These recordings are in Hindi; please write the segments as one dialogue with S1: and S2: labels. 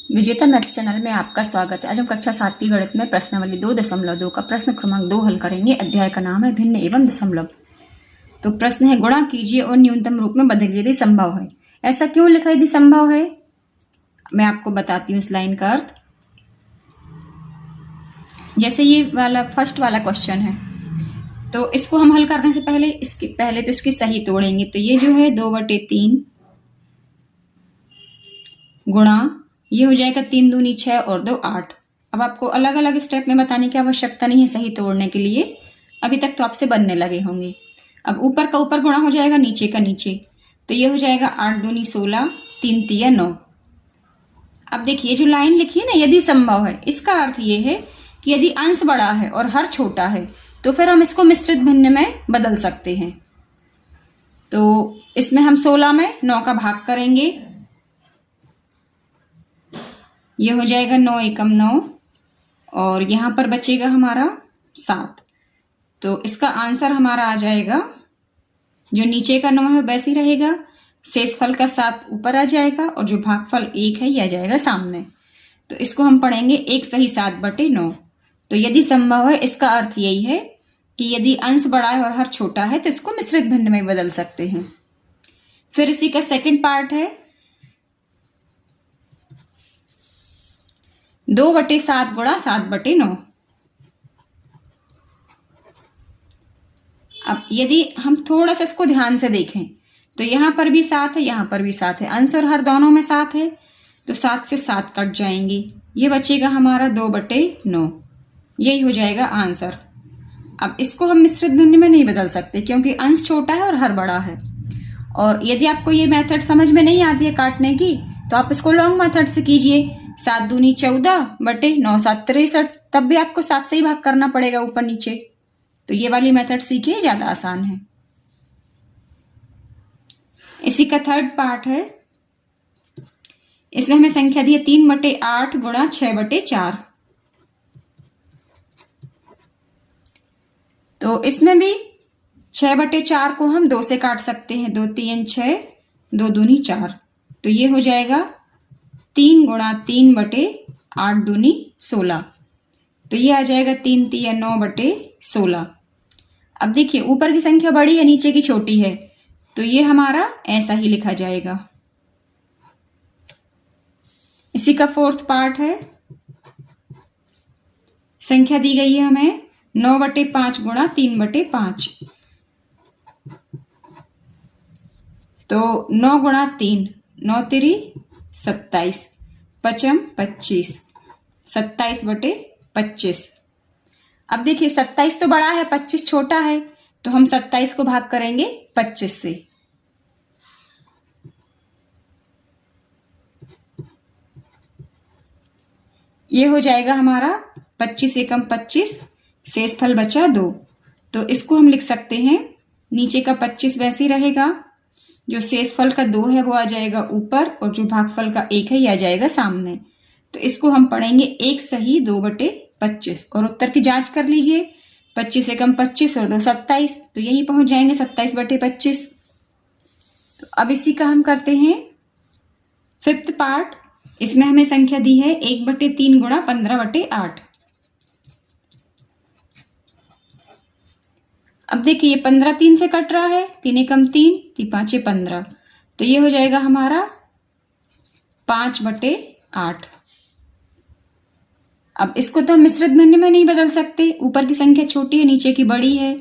S1: विजेता मैथ चैनल में आपका स्वागत है। आज हम कक्षा 7 की गणित में प्रश्नावली 2.2 का प्रश्न क्रमांक 2 हल करेंगे। अध्याय का नाम है भिन्न एवं दशमलव। तो प्रश्न है, गुणा कीजिए और न्यूनतम रूप में बदलिए यदि संभव है। ऐसा क्यों लिखा यदि संभव है, मैं आपको बताती हूँ इस लाइन का अर्थ। जैसे ये वाला फर्स्ट वाला क्वेश्चन है, तो इसको हम हल करने से पहले तो इसकी सही तोड़ेंगे। तो ये जो है 2/3 गुणा, ये हो जाएगा 3 दूनी 6 और 2 8। अब आपको अलग अलग स्टेप में बताने की आवश्यकता नहीं है सही तोड़ने के लिए, अभी तक तो आपसे बनने लगे होंगे। अब ऊपर का ऊपर गुणा हो जाएगा नीचे का नीचे, तो ये हो जाएगा 8 दूनी 16, 3 तिया 9। अब देखिए जो लाइन लिखी है ना, यदि संभव है, इसका अर्थ ये है कि यदि अंश बड़ा है और हर छोटा है तो फिर हम इसको मिश्रित भिन्न में बदल सकते हैं। तो इसमें हम 16 में 9 का भाग करेंगे, ये हो जाएगा 9 एकम 9 और यहां पर बचेगा हमारा 7। तो इसका आंसर हमारा आ जाएगा, जो नीचे का 9 है वैसे ही रहेगा, शेषफल का 7 ऊपर आ जाएगा और जो भागफल 1 है ये आ जाएगा सामने। तो इसको हम पढ़ेंगे 1 सही 7/9। तो यदि संभव है, इसका अर्थ यही है कि यदि अंश बड़ा है और हर छोटा है तो इसको मिश्रित भिन्न में बदल सकते हैं। फिर इसी का सेकंड पार्ट है 2/7 गुणा 7/9। अब यदि हम थोड़ा सा इसको ध्यान से देखें तो यहां पर भी 7 है, यहां पर भी 7 है, अंश और हर दोनों में 7 है, तो 7 से 7 कट जाएंगे, ये बचेगा हमारा 2/9। यही हो जाएगा आंसर। अब इसको हम मिश्रित भिन्न में नहीं बदल सकते क्योंकि अंश छोटा है और हर बड़ा है। और यदि आपको ये मेथड समझ में नहीं आती है काटने की, तो आप इसको लॉन्ग मेथड से कीजिए। 7 दूनी 14/9, 7 63, तब भी आपको 7 से ही भाग करना पड़ेगा ऊपर नीचे। तो ये वाली मेथड सीखिए, ज्यादा आसान है। इसी का थर्ड पार्ट है, इसमें हमें संख्या दी है 3/8 गुणा 6/4। तो इसमें भी 6/4 को हम 2 से काट सकते हैं, 2 3 6, 2 दूनी 4। तो ये हो जाएगा 3 गुणा 3/8 दूनी 16। तो ये आ जाएगा 3 तिया 9/16। अब देखिए ऊपर की संख्या बड़ी है, नीचे की छोटी है, तो ये हमारा ऐसा ही लिखा जाएगा। इसी का फोर्थ पार्ट है, संख्या दी गई है हमें 9/5 गुणा 3/5। तो 9 गुणा 3, 9 तिरी 27, 5 25, 27/25। अब देखिए 27 तो बड़ा है, 25 छोटा है, तो हम 27 को भाग करेंगे 25 से। ये हो जाएगा हमारा 25 एकम 25, शेषफल बचा 2। तो इसको हम लिख सकते हैं, नीचे का 25 वैसे ही रहेगा, जो शेषफल का 2 है वो आ जाएगा ऊपर और जो भागफल का 1 है ये आ जाएगा सामने। तो इसको हम पढ़ेंगे 1 सही 2/25 और उत्तर की जांच कर लीजिए। 25 एकम 25 और 2 27, तो यही पहुंच जाएंगे 27/25। तो अब इसी का हम करते हैं फिफ्थ पार्ट। इसमें हमें संख्या दी है 1/3 गुणा 15/8। अब देखिए 15 3 से कट रहा है, 3 एकम 3, 3 5 15, तो ये हो जाएगा हमारा 5/8। अब इसको तो हम मिश्रित भिन्न में नहीं बदल सकते, ऊपर की संख्या छोटी है नीचे की बड़ी है,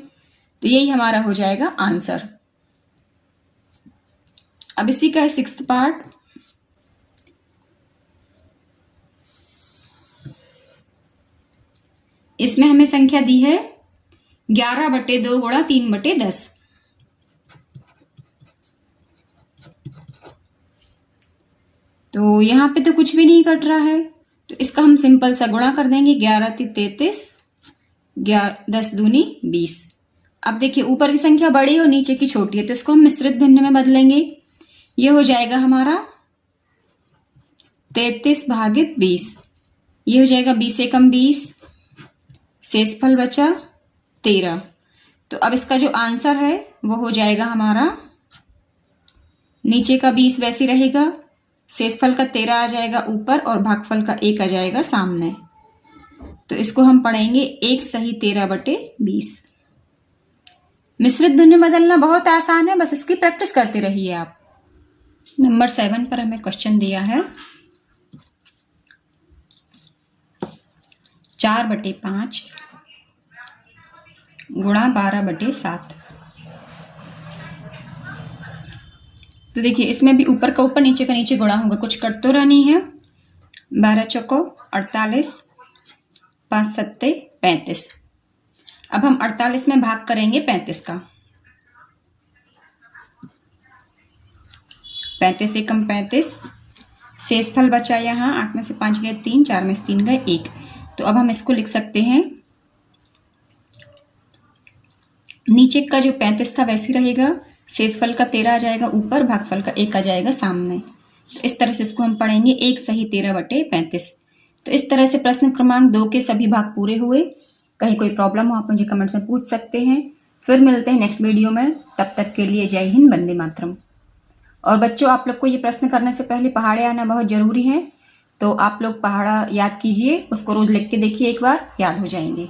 S1: तो यही हमारा हो जाएगा आंसर। अब इसी का है सिक्स्थ पार्ट। इसमें हमें संख्या दी है 11/2 गुणा 3/10। तो यहां पे तो कुछ भी नहीं कट रहा है, तो इसका हम सिंपल सा गुणा कर देंगे, 11 × 33, 10 दूनी 20। अब देखिए ऊपर की संख्या बड़ी और नीचे की छोटी है, तो इसको हम मिश्रित भिन्न में बदलेंगे। ये हो जाएगा हमारा 33/20। ये हो जाएगा 20 एकम 20, शेषफल बचा 13। तो अब इसका जो आंसर है वो हो जाएगा हमारा, नीचे का 20 वैसे रहेगा, शेषफल का 13 आ जाएगा ऊपर और भागफल का 1 आ जाएगा सामने। तो इसको हम पढ़ेंगे 1 सही 13/20। मिश्रित भिन्न बदलना बहुत आसान है, बस इसकी प्रैक्टिस करते रहिए आप। नंबर 7 पर हमें क्वेश्चन दिया है 4/5 गुणा 12/7। तो देखिए इसमें भी ऊपर का ऊपर नीचे का नीचे गुणा होगा, कुछ कट तो नहीं है। 12 चौको 48, 5 सत्ते 35। अब हम 48 में भाग करेंगे 35 का। 35 एकम 35, शेषफल बचा यहाँ 8 में से 5 गए 3, 4 में से 3 गए 1। तो अब हम इसको लिख सकते हैं, नीचे का जो 35 था वैसे रहेगा, शेषफल का 13 आ जाएगा ऊपर, भागफल का 1 आ जाएगा सामने। तो इस तरह से इसको हम पढ़ेंगे 1 सही 13/35। तो इस तरह से प्रश्न क्रमांक 2 के सभी भाग पूरे हुए। कहीं कोई प्रॉब्लम हो आप मुझे कमेंट्स में पूछ सकते हैं। फिर मिलते हैं नेक्स्ट वीडियो में, तब तक के लिए जय हिंद, वंदे मातरम। और बच्चों आप लोग को ये प्रश्न करने से पहले पहाड़े आना बहुत जरूरी है, तो आप लोग पहाड़ा याद कीजिए, उसको रोज लिख के देखिए, एक बार याद हो जाएंगे।